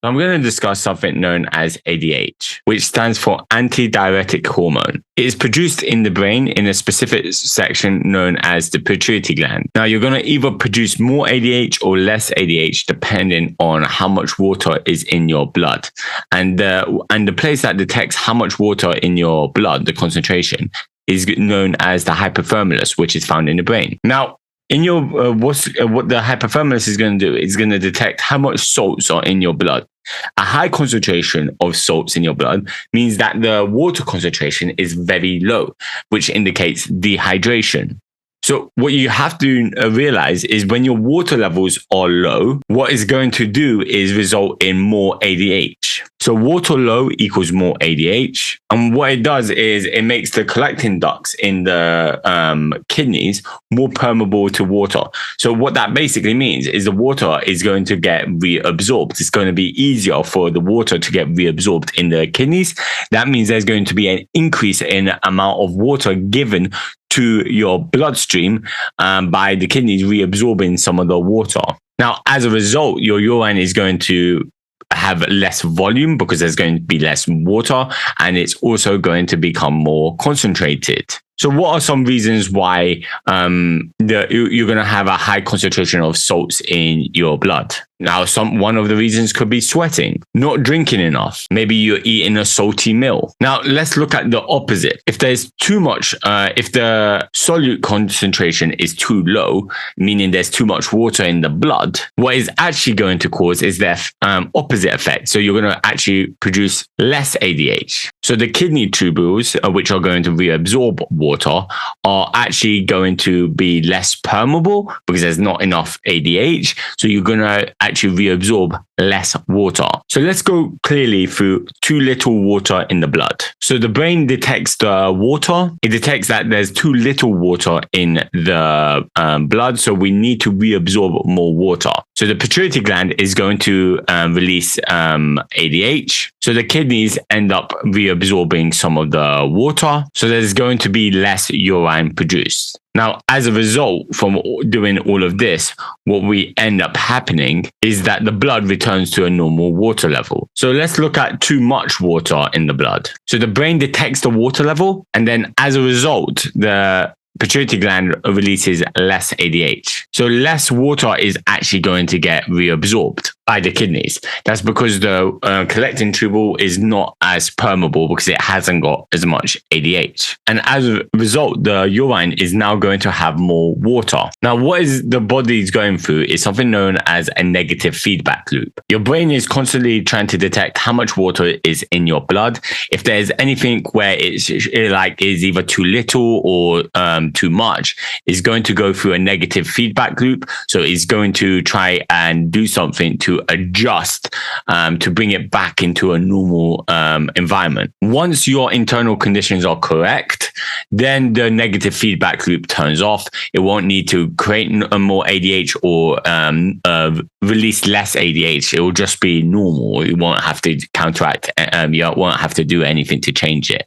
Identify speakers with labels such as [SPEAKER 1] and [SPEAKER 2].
[SPEAKER 1] I'm going to discuss something known as ADH, which stands for antidiuretic hormone. It is produced in the brain in a specific section known as the pituitary gland. Now, you're going to either produce more ADH or less ADH depending on how much water is in your blood. And the place that detects how much water in your blood, the concentration, is known as the hypothalamus, which is found in the brain. Now, in your what the hypothalamus is going to do is going to detect how much salts are in your blood. A high concentration of salts in your blood means that the water concentration is very low, which indicates dehydration. So what you have to realize is when your water levels are low, what it's going to do is result in more ADH. So water low equals more ADH. And what it does is it makes the collecting ducts in the kidneys more permeable to water. So what that basically means is the water is going to get reabsorbed. It's going to be easier for the water to get reabsorbed in the kidneys. That means there's going to be an increase in amount of water given to your bloodstream by the kidneys reabsorbing some of the water. Now, as a result, your urine is going to have less volume because there's going to be less water, and it's also going to become more concentrated. So what are some reasons why you're going to have a high concentration of salts in your blood? Now, one of the reasons could be sweating, not drinking enough. Maybe you're eating a salty meal. Now, let's look at the opposite. If there's too much, if the solute concentration is too low, meaning there's too much water in the blood, what is actually going to cause is the opposite effect. So you're going to actually produce less ADH. So the kidney tubules, which are going to reabsorb water, are actually going to be less permeable because there's not enough ADH. So you're going to actually reabsorb less water. So let's go clearly through too little water in the blood. So the brain detects the water. It detects that there's too little water in the blood. So we need to reabsorb more water. So the pituitary gland is going to release ADH. So the kidneys end up reabsorbing some of the water. So there's going to be less urine produced. Now, as a result from doing all of this, what we end up happening is that the blood returns to a normal water level. So let's look at too much water in the blood. So the brain detects the water level, and then as a result, the pituitary gland releases less ADH. So less water is actually going to get reabsorbed by the kidneys. That's because the collecting tubule is not as permeable because it hasn't got as much ADH. And as a result, the urine is now going to have more water. Now, what is the body's going through is something known as a negative feedback loop. Your brain is constantly trying to detect how much water is in your blood. If there's anything where it's like is either too little or too much, it's going to go through a negative feedback loop. So it's going to try and do something to adjust to bring it back into a normal environment. Once your internal conditions are correct, then the negative feedback loop turns off. It won't need to create more ADH or release less ADH. It will just be normal. You won't have to counteract. You won't have to do anything to change it.